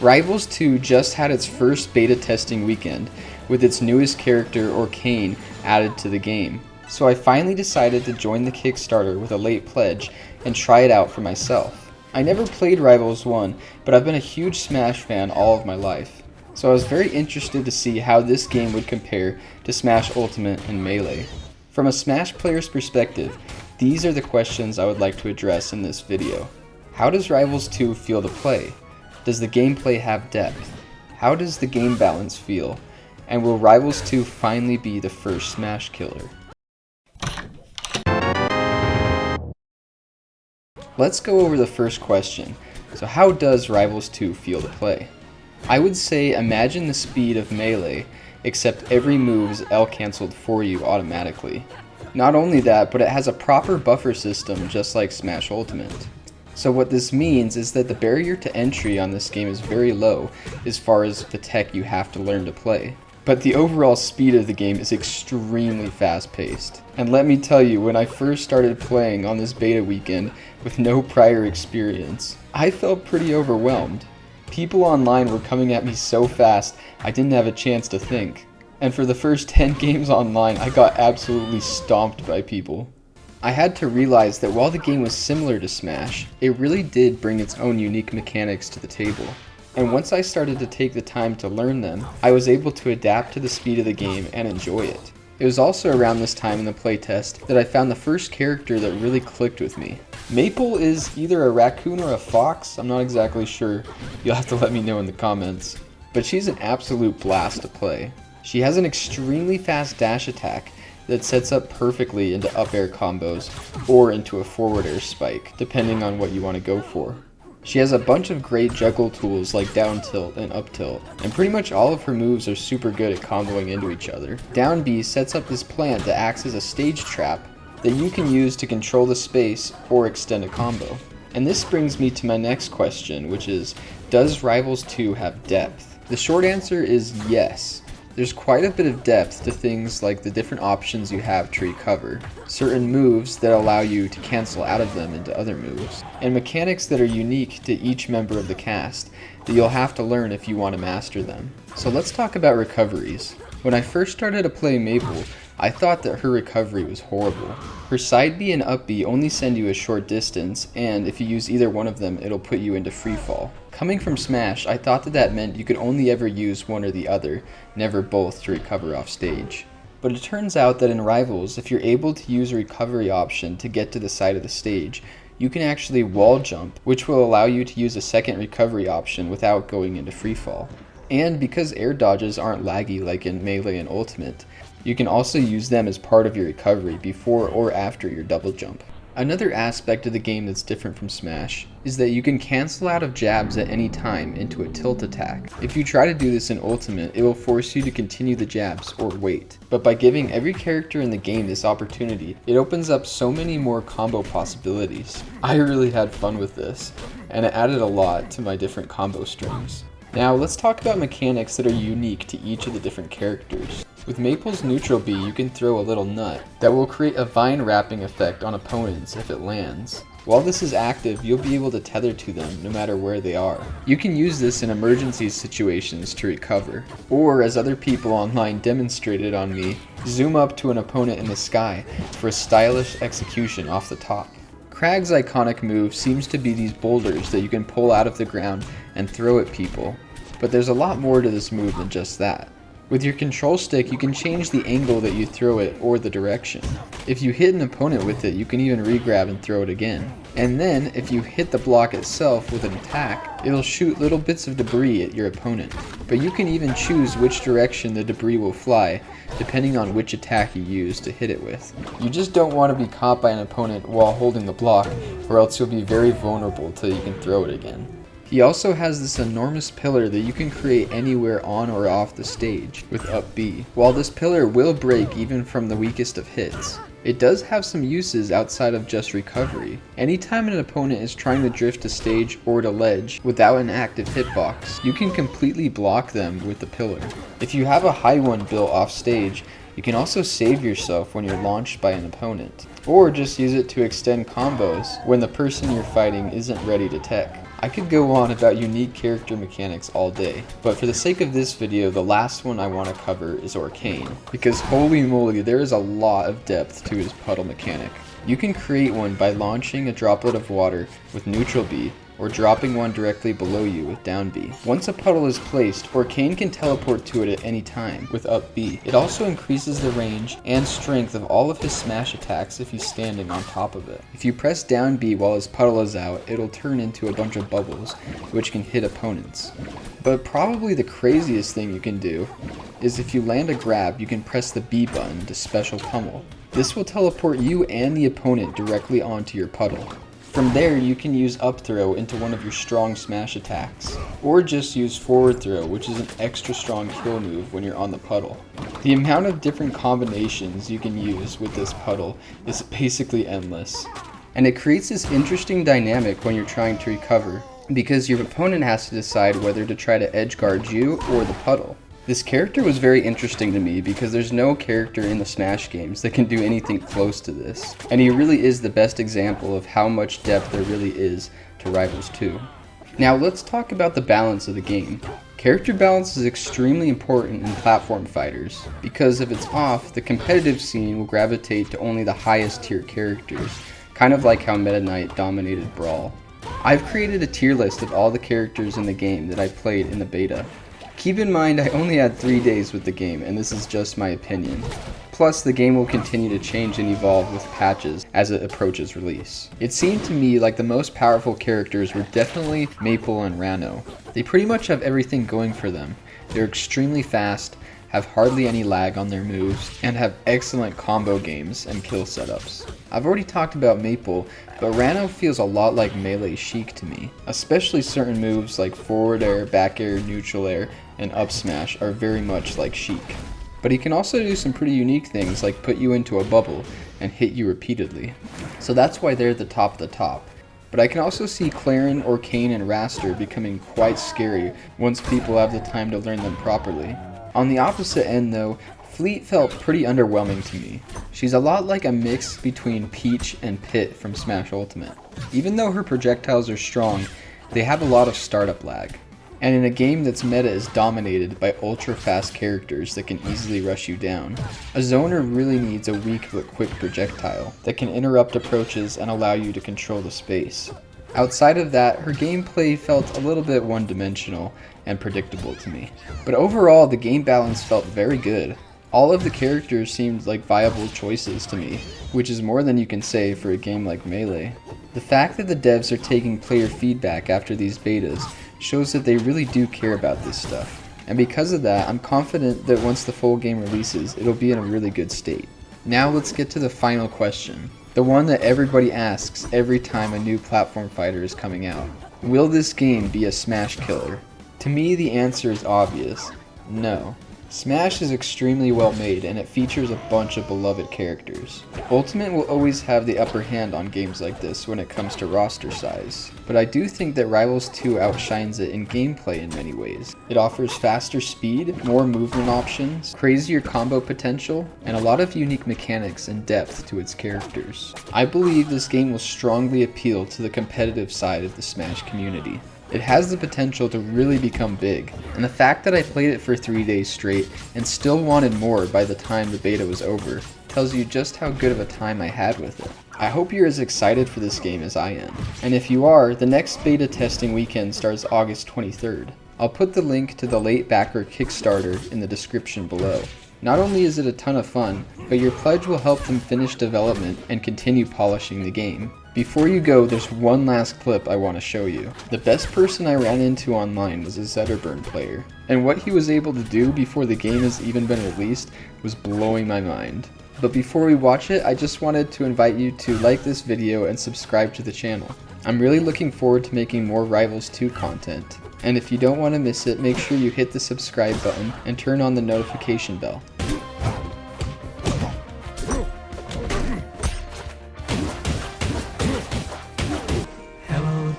Rivals 2 just had its first beta testing weekend, with its newest character, Orcane, added to the game. So I finally decided to join the Kickstarter with a late pledge and try it out for myself. I never played Rivals 1, but I've been a huge Smash fan all of my life. So I was very interested to see how this game would compare to Smash Ultimate and Melee. From a Smash player's perspective, these are the questions I would like to address in this video. How does Rivals 2 feel to play? Does the gameplay have depth? How does the game balance feel? And will Rivals 2 finally be the first Smash killer? Let's go over the first question. So how does Rivals 2 feel to play? I would say imagine the speed of Melee, except every move is L cancelled for you automatically. Not only that, but it has a proper buffer system just like Smash Ultimate. So what this means is that the barrier to entry on this game is very low as far as the tech you have to learn to play. But the overall speed of the game is extremely fast paced. And let me tell you, when I first started playing on this beta weekend with no prior experience, I felt pretty overwhelmed. People online were coming at me so fast I didn't have a chance to think. And for the first 10 games online, I got absolutely stomped by people. I had to realize that while the game was similar to Smash, it really did bring its own unique mechanics to the table. And once I started to take the time to learn them, I was able to adapt to the speed of the game and enjoy it. It was also around this time in the playtest that I found the first character that really clicked with me. Maypul is either a raccoon or a fox, I'm not exactly sure. You'll have to let me know in the comments. But she's an absolute blast to play. She has an extremely fast dash attack that sets up perfectly into up air combos or into a forward air spike, depending on what you want to go for. She has a bunch of great juggle tools like down tilt and up tilt, and pretty much all of her moves are super good at comboing into each other. Down B sets up this plant that acts as a stage trap that you can use to control the space or extend a combo. And this brings me to my next question, which is, does Rivals 2 have depth? The short answer is yes. There's quite a bit of depth to things like the different options you have to recover, certain moves that allow you to cancel out of them into other moves, and mechanics that are unique to each member of the cast that you'll have to learn if you want to master them. So let's talk about recoveries. When I first started to play Maypul, I thought that her recovery was horrible. Her side B and up B only send you a short distance, and if you use either one of them, it'll put you into free fall. Coming from Smash, I thought that meant you could only ever use one or the other, never both to recover off stage. But it turns out that in Rivals, if you're able to use a recovery option to get to the side of the stage, you can actually wall jump, which will allow you to use a second recovery option without going into free fall. And because air dodges aren't laggy like in Melee and Ultimate, you can also use them as part of your recovery before or after your double jump. Another aspect of the game that's different from Smash is that you can cancel out of jabs at any time into a tilt attack. If you try to do this in Ultimate, it will force you to continue the jabs or wait. But by giving every character in the game this opportunity, it opens up so many more combo possibilities. I really had fun with this, and it added a lot to my different combo strings. Now let's talk about mechanics that are unique to each of the different characters. With Maypul's neutral B, you can throw a little nut that will create a vine wrapping effect on opponents if it lands. While this is active, you'll be able to tether to them no matter where they are. You can use this in emergency situations to recover, or as other people online demonstrated on me, zoom up to an opponent in the sky for a stylish execution off the top. Krag's iconic move seems to be these boulders that you can pull out of the ground and throw at people, but there's a lot more to this move than just that. With your control stick, you can change the angle that you throw it or the direction. If you hit an opponent with it, you can even re-grab and throw it again. And then, if you hit the block itself with an attack, it'll shoot little bits of debris at your opponent. But you can even choose which direction the debris will fly, depending on which attack you use to hit it with. You just don't want to be caught by an opponent while holding the block, or else you'll be very vulnerable till you can throw it again. He also has this enormous pillar that you can create anywhere on or off the stage with up B. While this pillar will break even from the weakest of hits, it does have some uses outside of just recovery. Anytime an opponent is trying to drift to stage or to ledge without an active hitbox, you can completely block them with the pillar. If you have a high one built off stage, you can also save yourself when you're launched by an opponent, or just use it to extend combos when the person you're fighting isn't ready to tech. I could go on about unique character mechanics all day, but for the sake of this video, the last one I want to cover is Orcane, because holy moly, there is a lot of depth to his puddle mechanic. You can create one by launching a droplet of water with neutral B, or dropping one directly below you with down B. Once a puddle is placed, Orcane can teleport to it at any time with up B. It also increases the range and strength of all of his smash attacks if he's standing on top of it. If you press down B while his puddle is out, it'll turn into a bunch of bubbles, which can hit opponents. But probably the craziest thing you can do is if you land a grab, you can press the B button to special pummel. This will teleport you and the opponent directly onto your puddle. From there, you can use up throw into one of your strong smash attacks, or just use forward throw, which is an extra strong kill move when you're on the puddle. The amount of different combinations you can use with this puddle is basically endless. And it creates this interesting dynamic when you're trying to recover, because your opponent has to decide whether to try to edge guard you or the puddle. This character was very interesting to me because there's no character in the Smash games that can do anything close to this, and he really is the best example of how much depth there really is to Rivals 2. Now let's talk about the balance of the game. Character balance is extremely important in platform fighters, because if it's off, the competitive scene will gravitate to only the highest tier characters, kind of like how Meta Knight dominated Brawl. I've created a tier list of all the characters in the game that I played in the beta. Keep in mind I only had 3 days with the game, and this is just my opinion. Plus, the game will continue to change and evolve with patches as it approaches release. It seemed to me like the most powerful characters were definitely Maypul and Ranno. They pretty much have everything going for them. They're extremely fast, have hardly any lag on their moves, and have excellent combo games and kill setups. I've already talked about Maypul, but Ranno feels a lot like melee Sheik to me. Especially certain moves like forward air, back air, neutral air, and up smash are very much like Sheik. But he can also do some pretty unique things like put you into a bubble and hit you repeatedly. So that's why they're the top of the top. But I can also see Clarin, Orcane, and Raster becoming quite scary once people have the time to learn them properly. On the opposite end though, Fleet felt pretty underwhelming to me. She's a lot like a mix between Peach and Pit from Smash Ultimate. Even though her projectiles are strong, they have a lot of startup lag. And in a game that's meta is dominated by ultra fast characters that can easily rush you down, a zoner really needs a weak but quick projectile that can interrupt approaches and allow you to control the space. Outside of that, her gameplay felt a little bit one-dimensional and predictable to me. But overall, the game balance felt very good. All of the characters seemed like viable choices to me, which is more than you can say for a game like Melee. The fact that the devs are taking player feedback after these betas shows that they really do care about this stuff. And because of that, I'm confident that once the full game releases, it'll be in a really good state. Now let's get to the final question. The one that everybody asks every time a new platform fighter is coming out. Will this game be a Smash killer? To me, the answer is obvious. No. Smash is extremely well made and it features a bunch of beloved characters. Ultimate will always have the upper hand on games like this when it comes to roster size, but I do think that Rivals 2 outshines it in gameplay in many ways. It offers faster speed, more movement options, crazier combo potential, and a lot of unique mechanics and depth to its characters. I believe this game will strongly appeal to the competitive side of the Smash community. It has the potential to really become big, and the fact that I played it for 3 days straight and still wanted more by the time the beta was over tells you just how good of a time I had with it. I hope you're as excited for this game as I am, and if you are, the next beta testing weekend starts August 23rd. I'll put the link to the late backer Kickstarter in the description below. Not only is it a ton of fun, but your pledge will help them finish development and continue polishing the game. Before you go, there's one last clip I want to show you. The best person I ran into online was a Zetterburn player, and what he was able to do before the game has even been released was blowing my mind. But before we watch it, I just wanted to invite you to like this video and subscribe to the channel. I'm really looking forward to making more Rivals 2 content, and if you don't want to miss it, make sure you hit the subscribe button and turn on the notification bell.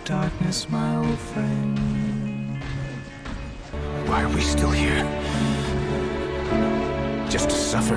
Darkness, my old friend. Why are we still here? Just to suffer?